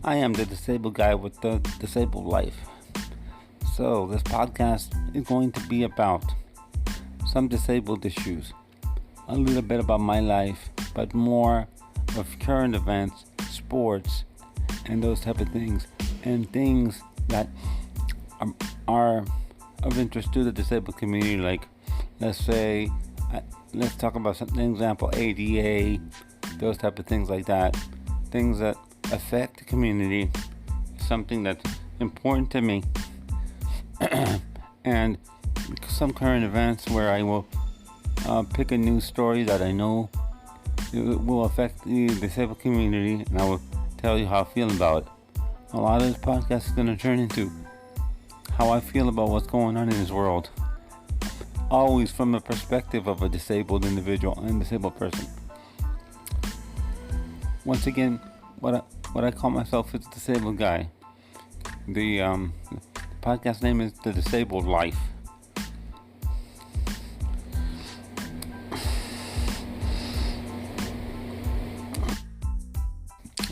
I am the disabled guy with the disabled life. So, this podcast is going to be about some disabled issues, a little bit about my life, but more of current events, sports, and those type of things, and things that are of interest to the disabled community. Like, let's say, let's talk about something, example, ADA, those type of things like that, things that affect the community, something that's important to me, and some current events where I will pick a news story that I know will affect the disabled community, and I will tell you how I feel about it. A lot of this podcast is going to turn into how I feel about what's going on in this world, always from the perspective of a disabled individual and disabled person. Once again, what I call myself is a disabled guy. The podcast name is The Disabled Life.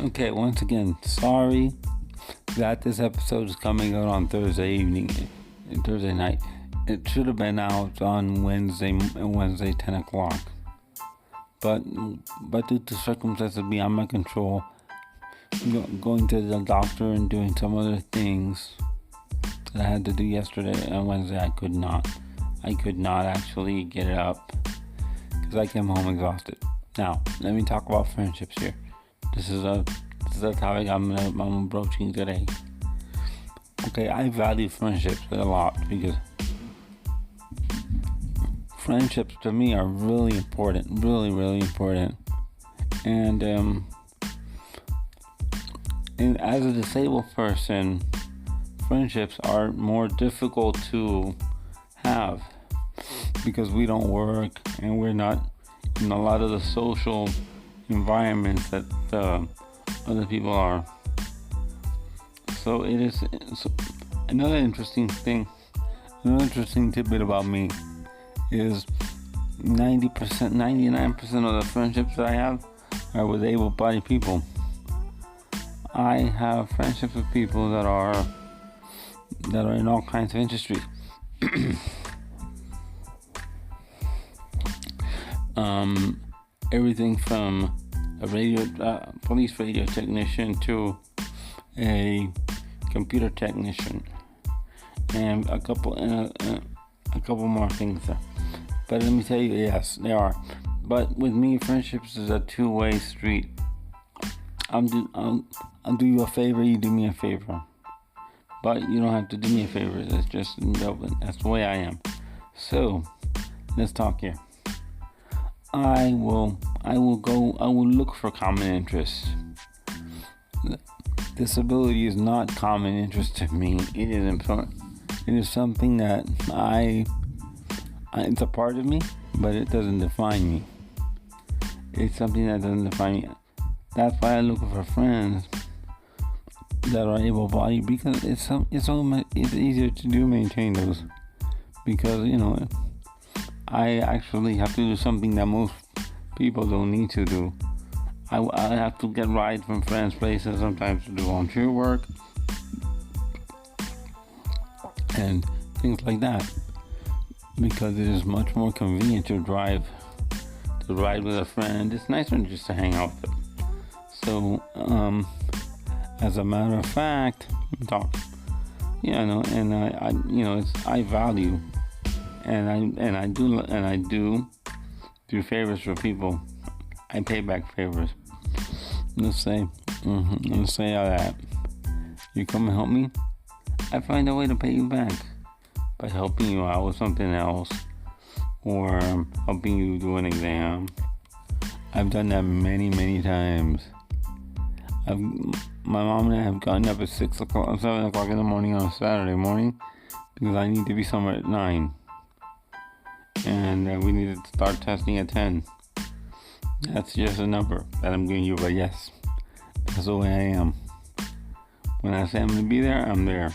Okay, once again, sorry that this episode is coming out on Thursday night. It should have been out on Wednesday 10 o'clock. But due to circumstances beyond my control, going to the doctor and doing some other things that I had to do yesterday and Wednesday, I could not actually get it up because I came home exhausted. Now, let me talk about friendships here. This is a topic I'm broaching today. Okay, I value friendships a lot because friendships to me are really important, really important. And as a disabled person, friendships are more difficult to have because we don't work and we're not in a lot of the social environments that other people are. So it is another interesting tidbit about me is 99% of the friendships that I have are with able-bodied people. I have friendships with people that are in all kinds of industries. Everything from a police radio technician to a computer technician, and a couple more things. But let me tell you, yes, they are. But with me, friendships is a two-way street. I'll do you a favor, you do me a favor. But you don't have to do me a favor. It's just that's the way I am. So let's talk here. I will look for common interests. Disability is not common interest to me. It is important. It is something that it's a part of me, but it doesn't define me. It's something that doesn't define me. That's why I look for friends that are able-bodied, because it's easier to maintain those, because I actually have to do something that most people don't need to do. I have to get rides from friends' places sometimes to do volunteer work and things like that, because it is much more convenient to ride with a friend. It's nicer than just to hang out with them. So, as a matter of fact, I value, and I do favors for people. I pay back favors. Let's say that you come and help me, I find a way to pay you back by helping you out with something else, or helping you do an exam. I've done that many times. My mom and I have gotten up at 7 o'clock in the morning on a Saturday morning because I need to be somewhere at 9. And we need to start testing at 10. That's just a number that I'm giving you, but yes, that's the way I am. When I say I'm going to be there, I'm there.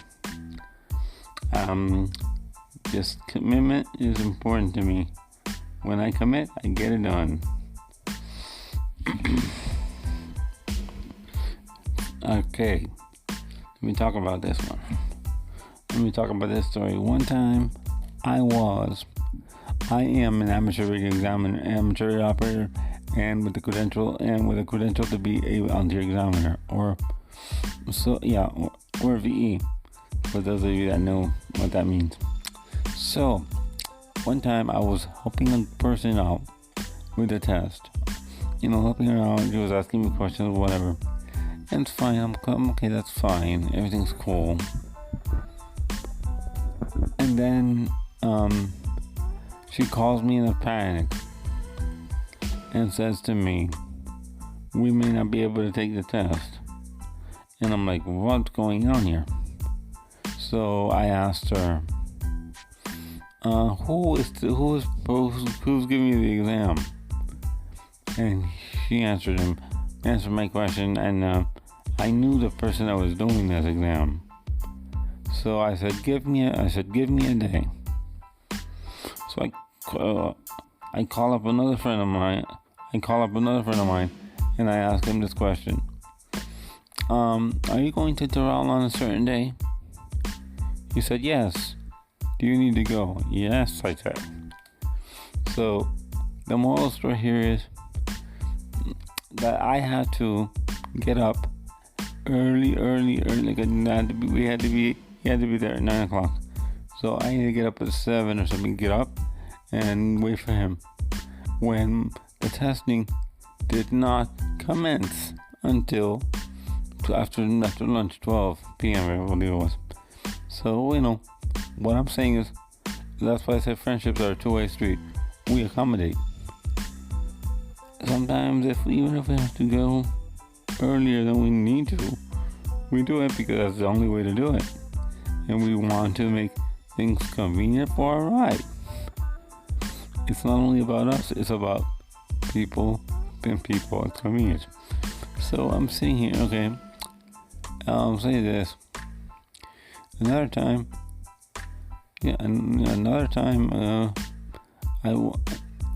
Just commitment is important to me. When I commit, I get it done. Okay, let me talk about this one. Let me talk about this story. One time, I am an amateur radio examiner, amateur radio operator, and with a credential to be a volunteer examiner, or VE, for those of you that know what that means. So, one time I was helping a person out with a test. Helping her out. She was asking me questions, whatever. And it's fine. I'm okay. That's fine. Everything's cool. And then, she calls me in a panic and says to me, "We may not be able to take the test." And I'm like, "What's going on here?" So I asked her, who's giving you the exam? And she answered my question, and I knew the person that was doing this exam. So I said, give me a day. So I call up another friend of mine. And I ask him this question: Are you going to Doral on a certain day? He said, yes. Do you need to go? Yes, I said. So the moral of the story here is that I had to get up early. He had to be there at 9 o'clock. So I had to get up at 7 or something, get up and wait for him. When the testing did not commence until after lunch, 12 p.m. I believe it was. So, what I'm saying is, that's why I said friendships are a two-way street. We accommodate. Sometimes, even if we have to go earlier than we need to, we do it because that's the only way to do it. And we want to make things convenient for our ride. It's not only about us, it's about people and people. It's convenient. So I'm sitting here, okay. I'll say this. Another time,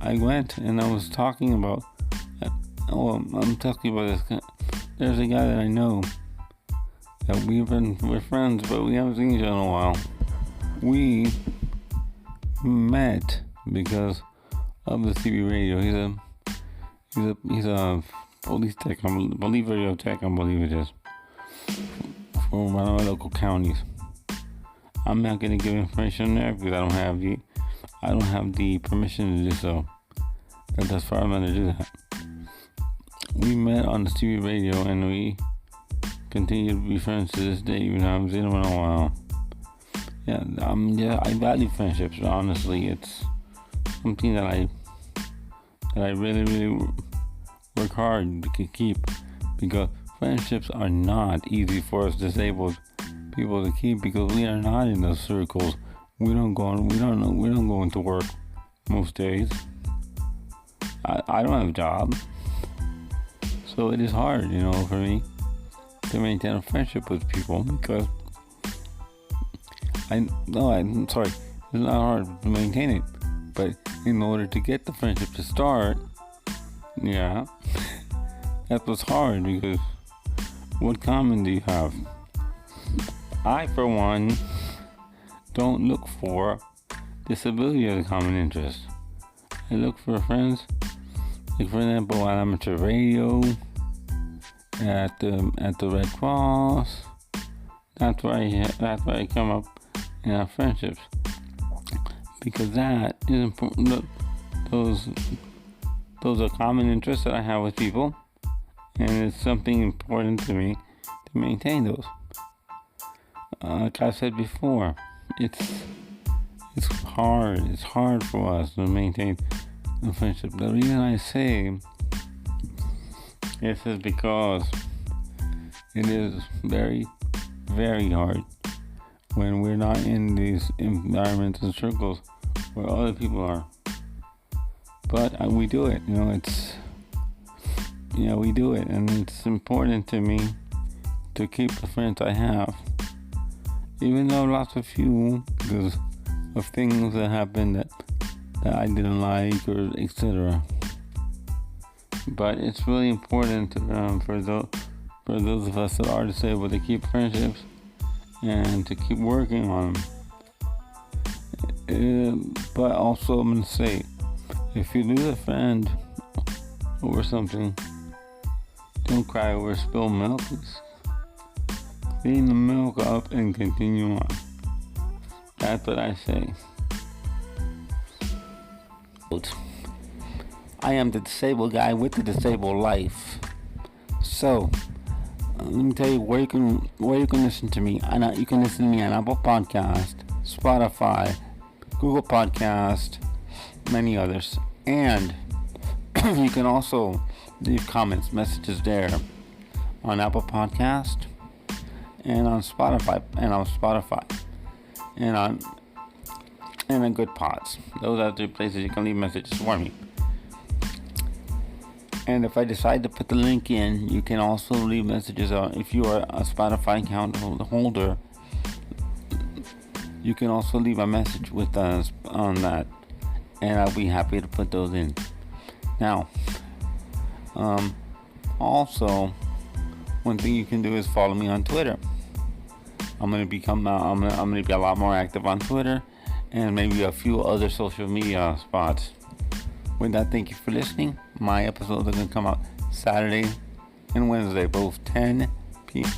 I went and I was talking about. I'm talking about this. There's a guy that I know that we're friends, but we haven't seen each other in a while. We met because of the CB radio. He's a police tech, I believe radio tech, I believe it is, for one of my local counties. I'm not going to give information there because I don't have the permission to do so. That's far I'm going to do that. We met on the CB radio and we continue to be friends to this day, even though I haven't seen him in a while. I value friendships. Honestly, it's something that I really, really work hard to keep, because friendships are not easy for us disabled people to keep, because we are not in those circles. We don't go into work most days. I don't have a job, so it is hard, for me to maintain a friendship with people, because I'm sorry, it's not hard to maintain it, but in order to get the friendship to start, that was hard, because what common do you have? I, for one, don't look for disability as a common interest. I look for friends, like for example, at amateur radio, at the Red Cross. That's where I come up in our friendships, because that is important. Those are common interests that I have with people, and it's something important to me to maintain those. Like I said before, it's hard. It's hard for us to maintain a friendship. The reason I say this is because it is very, very hard when we're not in these environments and circles where other people are. But we do it. We do it, and it's important to me to keep the friends I have. Even though lost a few because of things that happened that I didn't like, or etc. But it's really important for those of us that are disabled to keep friendships and to keep working on them. But also, I'm going to say, if you lose a friend over something, don't cry over spilled milk. Clean the milk up and continue on. That's what I say. I am the disabled guy with the disabled life. So, let me tell you where you can listen to me. You can listen to me on Apple Podcast, Spotify, Google Podcast, many others. And you can also leave comments, messages there on Apple Podcast and on Spotify and on Good Pods. Those are the places you can leave messages for me. And if I decide to put the link in, you can also leave messages if you are a Spotify account holder. You can also leave a message with us on that, and I'll be happy to put those in. Now, also, one thing you can do is follow me on Twitter. I'm gonna be a lot more active on Twitter, and maybe a few other social media spots. With that, thank you for listening. My episodes are gonna come out Saturday and Wednesday, both 10 p.m.